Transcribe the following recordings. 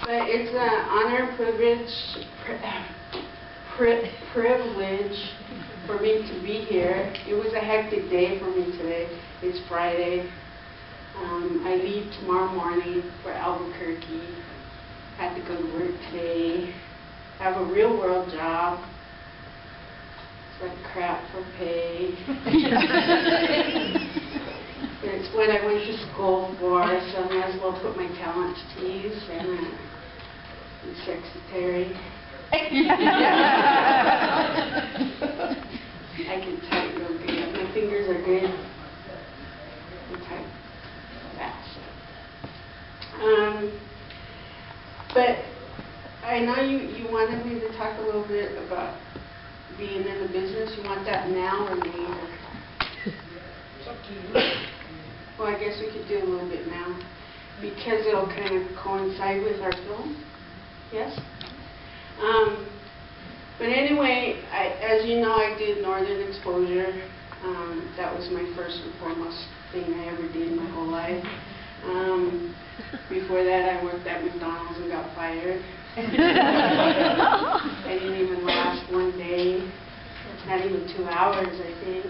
But it's an honor and privilege for me to be here. It was a hectic day for me today. It's Friday. I leave tomorrow morning for Albuquerque. Had to go to work today. I have a real world job. It's like crap for pay. It's what I went to school for, so I might as well put my talents to use and be secretary. I can type real good. My fingers are good. I type fast. But I know you wanted me to talk a little bit about being in the business. You want that now or later? It's up to you. Well, I guess we could do a little bit now because it'll kind of coincide with our film. Yes? But anyway, as you know, I did Northern Exposure. That was my first and foremost thing I ever did in my whole life. Before that, I worked at McDonald's and got fired. I didn't even last one day, not even 2 hours, I think.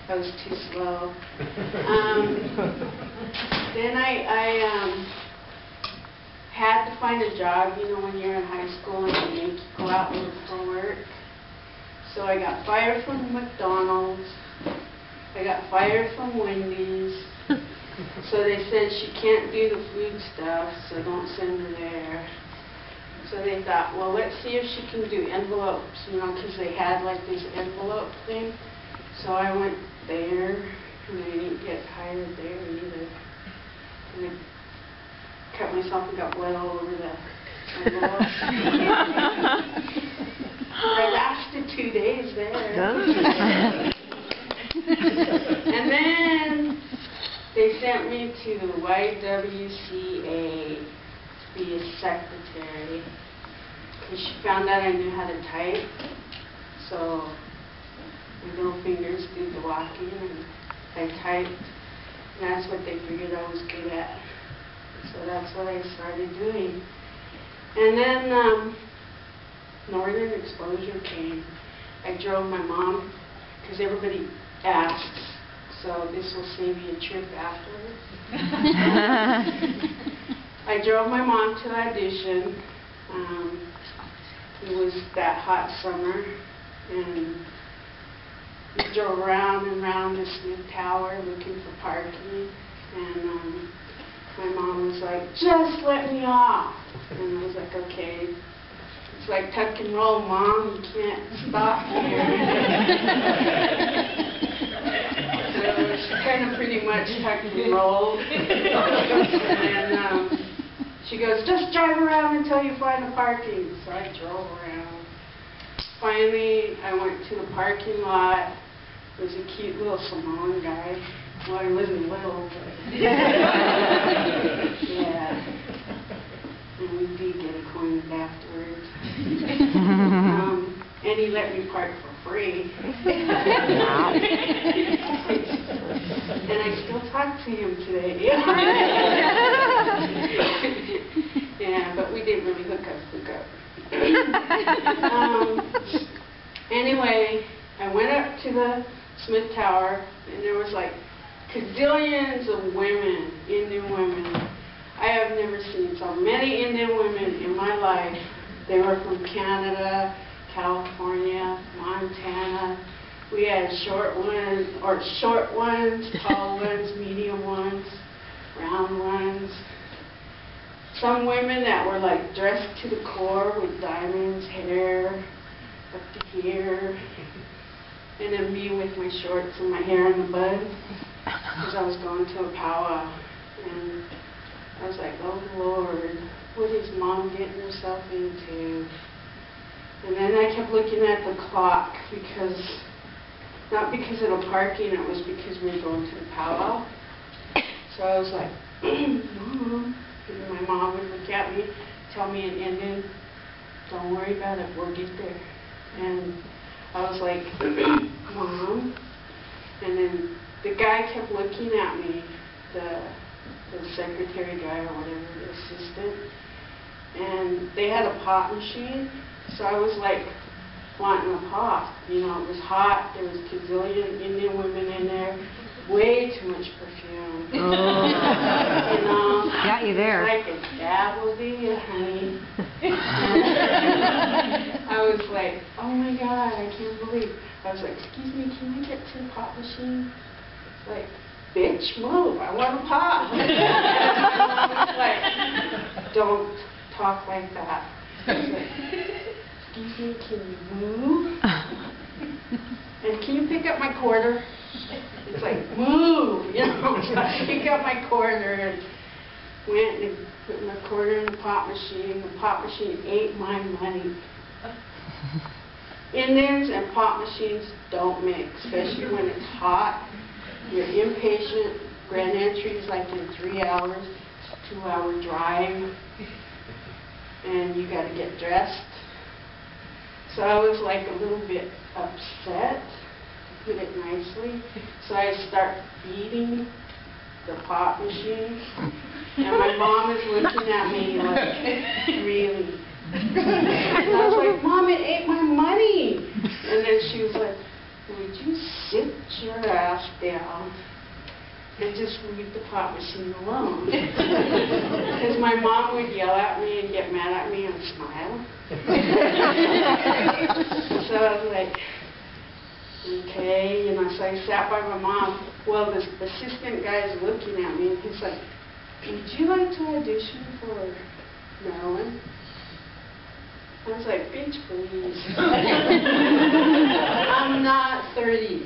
I was too slow. Then I had to find a job, you know, when you're in high school and you make you go out and look for work. So I got fired from McDonald's. I got fired from Wendy's. So they said she can't do the food stuff, so don't send her there. So they thought, well, let's see if she can do envelopes, you know, because they had like this envelope thing. So I went there, and I didn't get hired there either. And I cut myself and got blood all over the envelope. I lasted 2 days there. And then they sent me to the YWCA to be a secretary. And she found out I knew how to type. So my little fingers did the walking, and I typed, and that's what they figured I was good at. So that's what I started doing. And then Northern Exposure came. I drove my mom, because everybody asks, so this will save you a trip afterwards. I drove my mom to the audition. It was that hot summer, and we drove round and round the Smith Tower looking for parking, and my mom was like, just let me off. And I was like, okay. It's like tuck and roll, Mom, you can't stop here. So she kind of pretty much tucked and rolled. And she goes, just drive around until you find the parking. So I drove around. Finally, I went to the parking lot. There was a cute little Samoan guy. Well, he wasn't little, but yeah. And we did get acquainted afterwards. And he let me park for free. And I still talk to him today. Yeah, but we didn't really hook up. Anyway, I went up to the Smith Tower, and there was like gazillions of women, Indian women. I have never seen so many Indian women in my life. They were from Canada, California, Montana. We had short ones, tall ones, medium ones, round ones. Some women that were like dressed to the core with diamonds, hair up to here. And then me with my shorts and my hair in the bun, because I was going to a powwow. And I was like, oh Lord, what is Mom getting herself into? And then I kept looking at the clock, because, not because of the parking, it was because we were going to the powwow. So I was like, Mom. And my mom would look at me, tell me in Indian, don't worry about it, we'll get there. And I was like, Mom. And then the guy kept looking at me, the secretary guy or whatever, the assistant. and they had a pot machine, so I was like wanting a pot. You know, it was hot, there was a gazillion Indian women in there, way too much perfume. Oh. You know, Got you there. like a dab will do you, honey. I was like, oh my God, I can't believe. I was like, excuse me, can I get to the pot machine? Like, bitch, move, I want a pot. And my mom was like, don't talk like that. I was like, excuse me, can you move? And can you pick up my quarter? It's like, move, you know. So I picked up my quarter and went and put my quarter in the pot machine. The pot machine ate my money. Indians and pot machines don't mix, especially when it's hot. You're impatient. Grand entry is like in 3 hours. It's a 2-hour drive. And you got to get dressed. So I was like a little bit upset, to put it nicely. So I start beating the pot machine. And my mom is looking at me like, really? And I was like, Mom, it ate my money. And then she was like, would you sit your ass down and just leave the pot machine alone? Because my mom would yell at me and get mad at me and smile. So I was like, okay, you know, so I sat by my mom. Well, this assistant guy is looking at me and he's like, would you like to audition for Maryland? I was like, bitch, please. I'm not 30.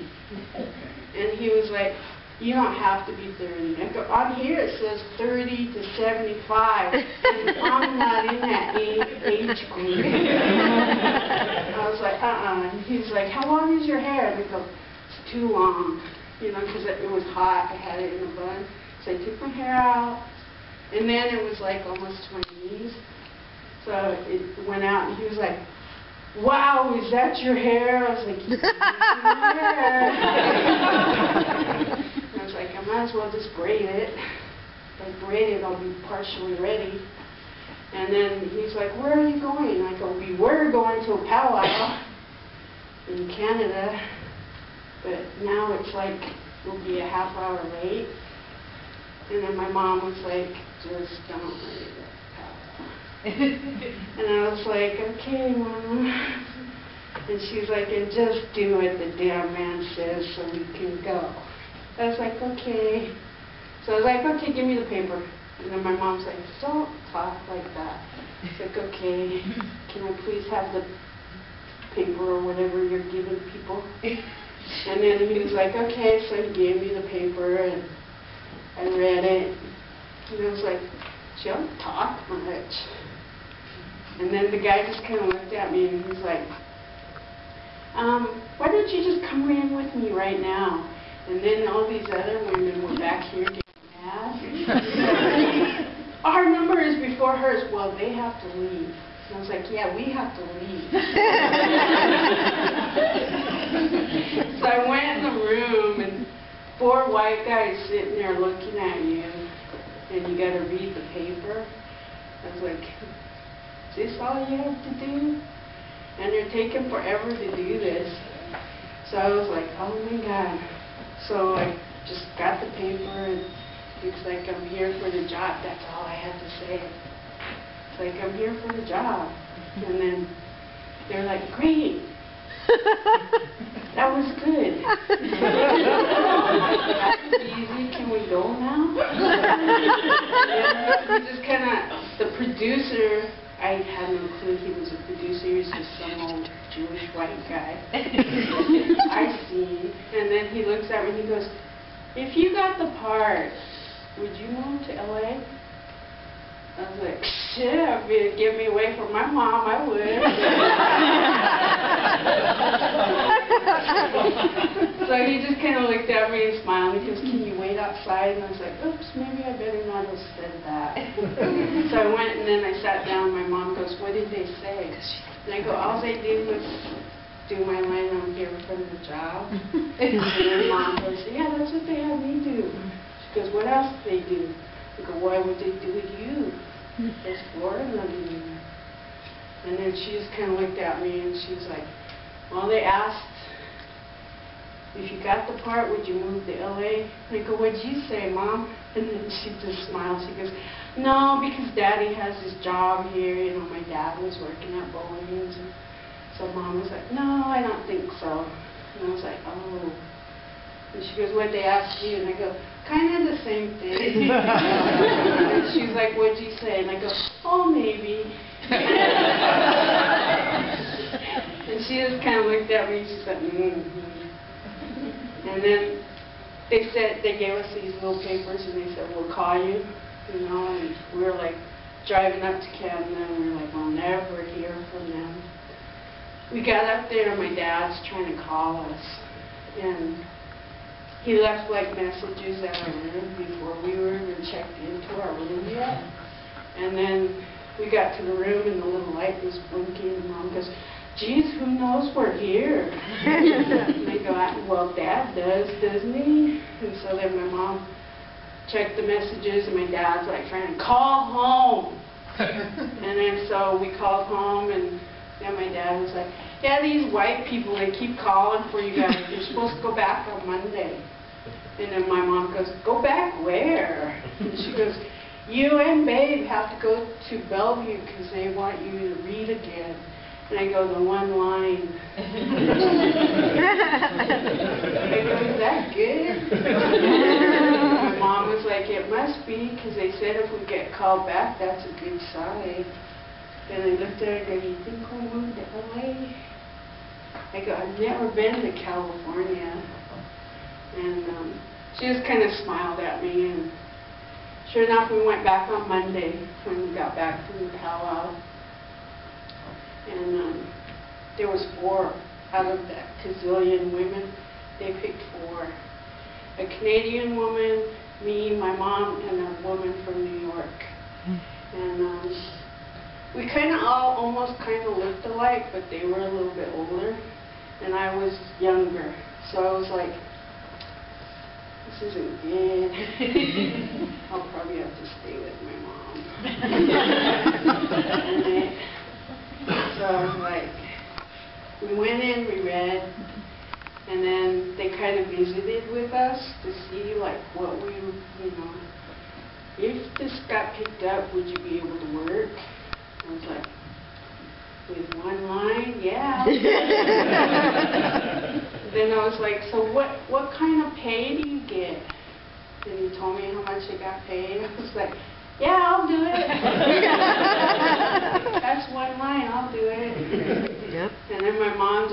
And he was like, you don't have to be 30. I go, on here it says 30 to 75. And I'm not in that age group. I was like, And he's like, how long is your hair? And I go, it's too long. You know, because it was hot. I had it in a bun. So I took my hair out. And then it was like almost to my knees. So it went out, and he was like, wow, is that your hair? I was like, yeah, my hair. And I was like, I might as well just braid it. If I braid it, I'll be partially ready. And then he's like, where are you going? I go, we were going to a powwow in Canada, but now it's like, we'll be a half hour late. And then my mom was like, just don't let it go. And I was like, okay, Mom. And she's like, and just do what the damn man says so we can go. I was like, okay. So I was like, okay, give me the paper. And then my mom's like, don't talk like that. It's like, okay, can I please have the paper or whatever you're giving people? And then he was like, okay, so he gave me the paper and I read it. And I was like, she don't talk much. And then the guy just kind of looked at me and he's like, why don't you just come in with me right now? And then all these other women were back here getting mad. Our number is before hers. Well, they have to leave. And I was like, yeah, we have to leave. So I went in the room and 4 white guys sitting there looking at you. And you got to read the paper. I was like, is this all you have to do? And they're taking forever to do this. So I was like, oh my God. So I just got the paper and it's like, I'm here for the job. That's all I had to say. It's like, I'm here for the job. And then they're like, great. That was good. That was easy. Can we go now? And just kind of, the producer, I had no clue he was a producer. He was just some old Jewish white guy. I seen. And then he looks at me and he goes, if you got the part, would you move to LA? I was like, shit, if it'd get me away from my mom, I would. So he just kind of looked at me and smiled. He goes, can you wait outside? And I was like, oops, maybe I better not have said that. So I went and then I sat down. My mom goes, what did they say? And I go, all they did was do my line, I'm here for the job. And then Mom goes, yeah, that's what they had me do. She goes, what else did they do? I go, why would they do it to you? There's 4 of them. And then she just kind of looked at me and she was like, well, they asked if you got the part, would you move to L.A.? I go, what'd you say, Mom? And then she just smiled. She goes, no, because Daddy has his job here. You know, my dad was working at Boeing's. And so Mom was like, no, I don't think so. And I was like, oh. And she goes, what'd they ask you? And I go, kind of the same thing. And she's like, what'd you say? And I go, oh, maybe. And she just kind of looked at me and she said, mm-hmm. And then they gave us these little papers and they said, we'll call you, you know, and we were like driving up to Canada and we were like, we'll never hear from them. We got up there and my dad's trying to call us and he left like messages at our room before we were even checked into our room yet. And then we got to the room and the little light was blinking and Mom goes, geez, who knows we're here? And I go, well, Dad does, doesn't he? And so then my mom checked the messages and my dad's like trying to call home. And then so we called home and then my dad was like, yeah, these white people, they keep calling for you guys. You're supposed to go back on Monday. And then my mom goes, go back where? And she goes, you and Babe have to go to Bellevue because they want you to read again. And I go, the one line. I go, is that good? My mom was like, it must be, because they said if we get called back, that's a good sign. And I looked at her and go, you think we'll move to L.A.? I go, I've never been to California. And she just kind of smiled at me. And sure enough, we went back on Monday when we got back from the powwow. And there was 4 out of that gazillion women. They picked 4. A Canadian woman, me, my mom, and a woman from New York. And we kind of all almost kind of looked alike, but they were a little bit older. And I was younger. So I was like, this isn't good. I'll probably have to stay with my mom. So I was like, we went in, we read, and then they kind of visited with us to see like what we, you know, if this got picked up, would you be able to work? I was like, with one line, yeah. Then I was like, so what kind of pay do you get? And he told me how much they got paid. I was like, yeah, I'll do it. That's one line, I'll do it. Yep. And then my mom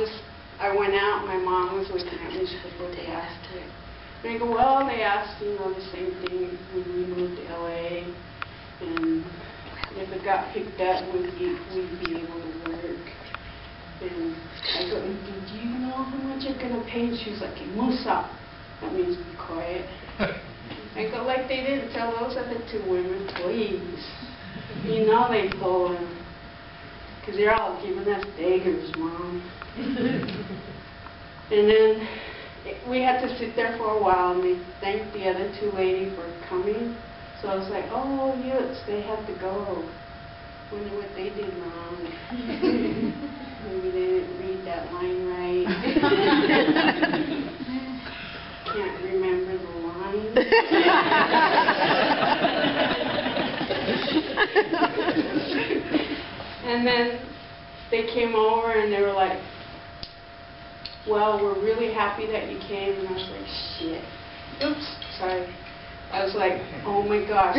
I went out, my mom was looking at me, she goes, what they asked her? And I go, well, they asked, you know, the same thing when we moved to L.A. And if it got picked up, we'd be able to work. And I go, did you know how much you're going to pay? And she was like, Musa. That means be quiet. I go, like they didn't tell those other 2 women, please. You know they told them. Because they're all giving us daggers, Mom. And then we had to sit there for a while, and they thanked the other 2 ladies for coming. So I was like, oh, yes, they have to go. Wonder what they did wrong. Maybe they didn't read that line right. Can't remember the line. And then they came over and they were like, well, we're really happy that you came. And I was like, shit. Oops, sorry. I was like, oh my gosh.